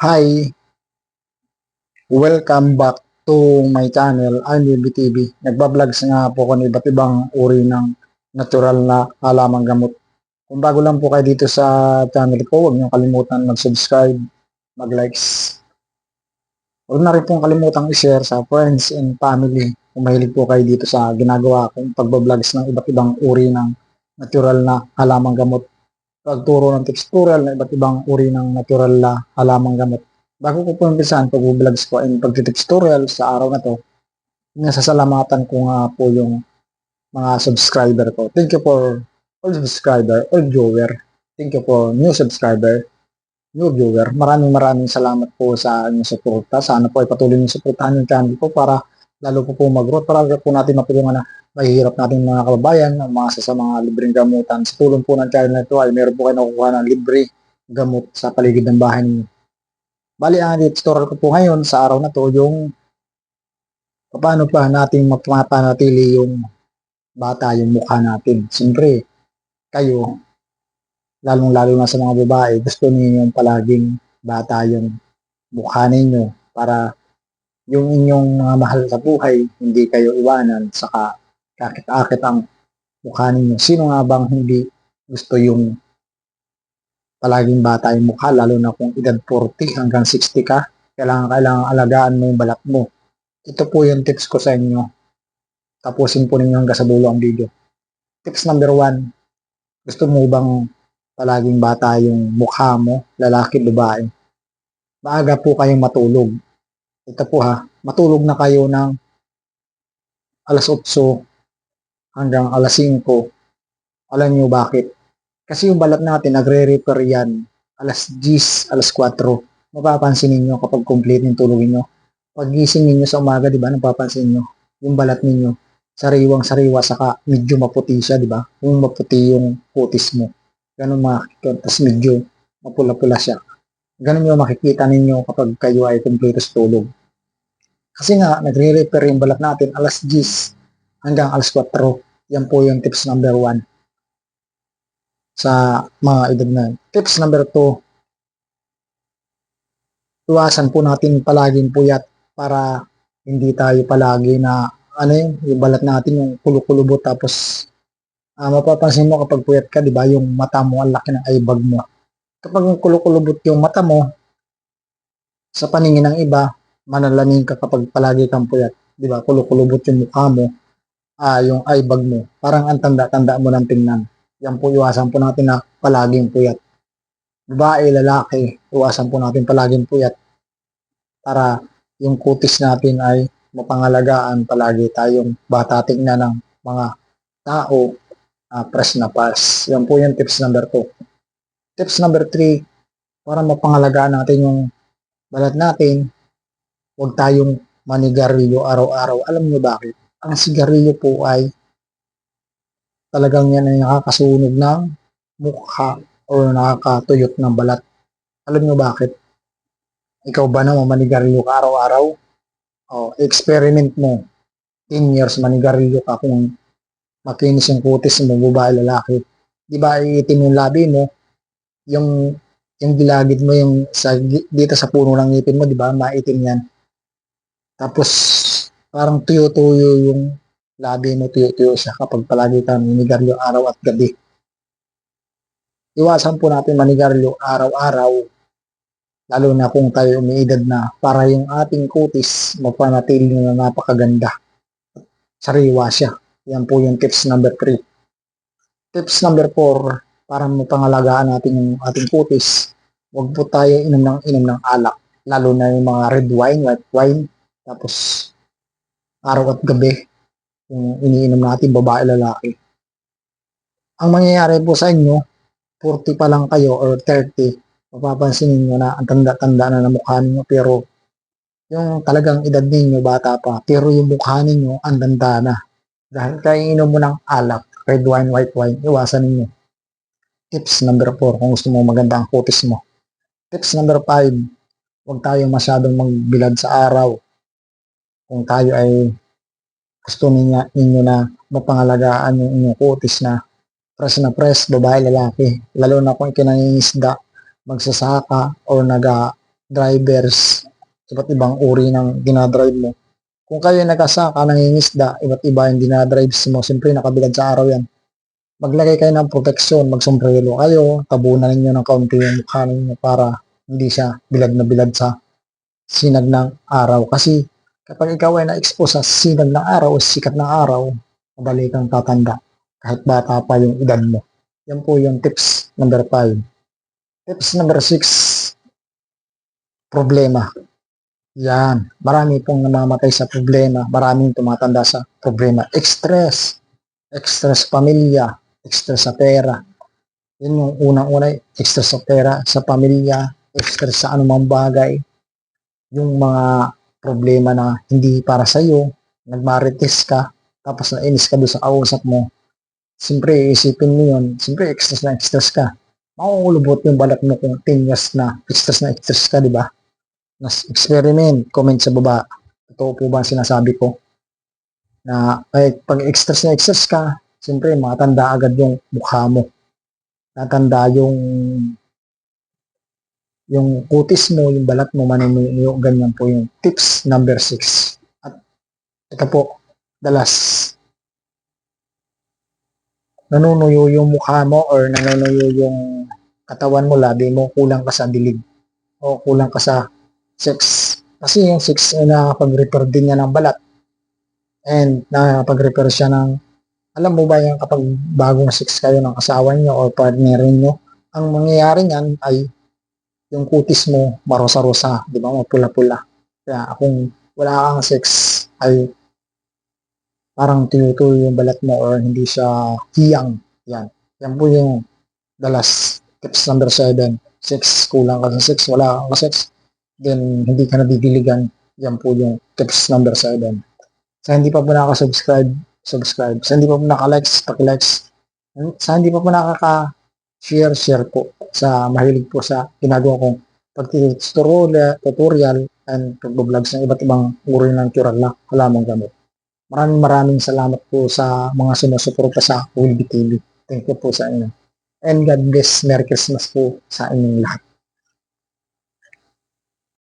Hi, welcome back to my channel, Andy TV. Nagbablog nga po ako ng iba't ibang uri ng natural na halamang gamot. Kung bago lang po kayo dito sa channel ko, huwag niyo kalimutan mag-subscribe, mag-likes. Huwag na rin pong kalimutan i-share sa friends and family kung mahilig po kayo dito sa ginagawa kong pagbablogs ng iba't ibang uri ng natural na halamang gamot. Pagturo ng tutorial na iba't ibang uri ng natural na halamang gamot. Bago ko po umpisahan pag-vlogs ko and pag-tutorial sa araw na to, nasasalamatan ko nga po yung mga subscriber ko. Thank you for all subscriber, all viewer. Thank you for new subscriber, new viewer. Maraming salamat po sa inyong suporta. Sana po ay patuloy niyo suportahan yung channel ko para lalo po mag-growth, para po natin matulungan na mahihirap natin mga kababayan, mga sa mga libreng gamutan. Sa tulong po ng channel na ito ay meron po kayo nakukuha ng libre gamot sa paligid ng bahay ninyo. Bali, ang tutorial ko po ngayon sa araw na to yung paano pa natin mapapanatili yung bata yung mukha natin. Siyempre, kayo, lalong-lalo na sa mga babae, gusto niyo yung palaging bata yung mukha ninyo para yung inyong mga mahal sa buhay, hindi kayo iwanan, saka kakit-akit ang mukha ninyo. Sino nga bang hindi gusto yung palaging bata yung mukha, lalo na kung edad 40 hanggang 60 ka, kailangan alagaan mo yung balat mo. Ito po yung tips ko sa inyo. Tapusin po ninyo hanggang sa dulo ang video. Tips number 1, gusto mo bang palaging bata yung mukha mo, lalaki, babae? Maaga po kayong matulog. Ito po matulog na kayo ng alas 8 hanggang alas 5. Alam niyo bakit? Kasi yung balat natin, nagre-repair yan alas 10, alas 4. Mapapansin niyo kapag complete yung tulog niyo. Pag gising niyo sa umaga, di ba, napapansin niyo yung balat niyo, sariwang-sariwa, saka medyo maputi siya, di ba? Yung maputi yung kutis mo. Ganun makikita, tapos medyo mapula-pula siya. Ganun yung makikita ninyo kapag kayo ay kompleto sa tulog. Kasi nga, nagre-repair yung balat natin alas 10 hanggang alas 4. Yan po yung tips number 1 sa mga edad na. Tips number 2, iwasan po natin palaging puyat para hindi tayo palagi na yung balat natin yung kulukulubot, tapos mapapansin mo kapag puyat ka, di ba, yung mata mo ang laki ng eyebag mo. Kapag kulukulubot yung mata mo, sa paningin ng iba, manalanin ka kapag palagi kang puyat, di ba, kulukulubot yung mukha mo, yung eyebag mo, parang ang tanda-tanda mo ng tingnan. Yan po, iwasan po natin na palaging puyat. Babae, lalaki, iwasan po natin palaging puyat para yung kutis natin ay mapangalagaan, palagi tayong bata tingnan ng mga tao, fresh na pas. Yan po yung tips number 2. Tips number 3, para mapangalagaan natin yung balat natin, huwag tayong manigarilyo araw-araw. Alam niyo bakit? Ang sigarilyo po ay talagang yan ay nakakasunog ng mukha o nakakatuyot ng balat. Alam niyo bakit? Ikaw ba naman manigarilyo ka araw-araw? Experiment mo. 10 years manigarilyo ka, kung makinis yung kutis mo, babae, lalaki. Di ba iitim yung labi mo? Yung gilagid mo, yung dito sa puno ng ngipin mo, di ba? Maitim yan. Tapos, parang tuyo-tuyo yung labi mo, tuyo-tuyo siya kapag palagi kang manigarilyo araw at gabi. Iwasan po natin manigarilyo araw-araw, lalo na kung tayo umiidad na, para yung ating kutis mapanatili na napakaganda. Sariwa siya. Yan po yung tips number 3. Tips number 4, para mapangalagaan natin yung ating kutis, huwag po tayo inom ng alak, lalo na yung mga red wine, white wine, tapos araw at gabi yung iniinom natin, babae, lalaki. Ang mangyayari po sa inyo, 40 pa lang kayo or 30, mapapansin niyo na ang tanda-tanda na ng mukha niyo, pero yung talagang edad ninyo bata pa, pero yung mukha ninyo ang danda na. Dahil kaya inom mo ng alak, red wine, white wine, iwasan ninyo. Tips number 4, kung gusto mo maganda ang kutis mo. Tips number 5, huwag tayong masyadong magbilad sa araw. Kung tayo ay gusto ninyo na mapangalagaan yung inyong kutis na press, babae, lalaki, lalo na kung ikinangingisda, magsasaka, o drivers, iba't ibang uri ng dinadrive mo. Kung kayo nag-asaka, nangingisda, iba't iba yung dinadrives mo, siyempre nakabilad sa araw yan. Maglagay kayo ng proteksyon, magsombrero kayo, tabunan ninyo ng kaunti yung mukha ninyo para hindi siya bilad na bilad sa sinag ng araw. Kasi kapag ikaw ay na-expose sa sinag ng araw o sikat ng araw, madali kang tatanda kahit bata pa yung edad mo. Yan po yung tips number 5. Tips number 6, problema. Yan, marami pong namamatay sa problema, maraming tumatanda sa problema. Stress pamilya, stress sa pera. Yun yung unang-una, stress sa pera, sa pamilya, stress sa anumang bagay. Yung mga problema na hindi para sa iyo, nagmarites ka, tapos nainis ka doon sa kausap mo. Siyempre, isipin mo yun, siyempre, stress ka. Makukulubot yung balat mo kung 10 years na stress ka, di ba? Experiment, comment sa baba. Totoo po ba sinasabi ko? Na pag stress ka, siyempre matanda agad yung mukha mo. Tatanda yung kutis mo, yung balat mo, maniniyo, ganyan po yung tips number 6. At ito po, dalas, nanunuyo yung mukha mo or nanunuyo yung katawan mo, labi mo, kulang ka sa dilig o kulang ka sa sex. Kasi yung sex ay nakapag-repair din niya ng balat and nakapag-repair siya ng, alam mo ba yung kapag bagong sex kayo ng asawa niyo o partner niyo, ang mangyayari niyan ay yung kutis mo marosa-rosa, di ba, mapula-pula. Kaya kung wala kang sex ay parang tinutuyo yung balat mo or hindi siya hiyang. Yan po yung dalas. Tips number 7. Sex, kulang ka sa sex, wala kang sex, then hindi ka nadidiligan. Yan po yung tips number 7. Sa hindi pa po nakaka-subscribe, subscribe. Sa hindi pa po naka-likes, paki-likes. Sa hindi pa po nakaka-share po sa mahilig po sa ginagawa kong pag-tutorial and pag-vlogs ng iba't ibang uri ng natural na halamang gamot. Maraming salamat po sa mga sumusuporta sa Will TV. Thank you po sa inyo. And God bless. Merry Christmas po sa inyong lahat.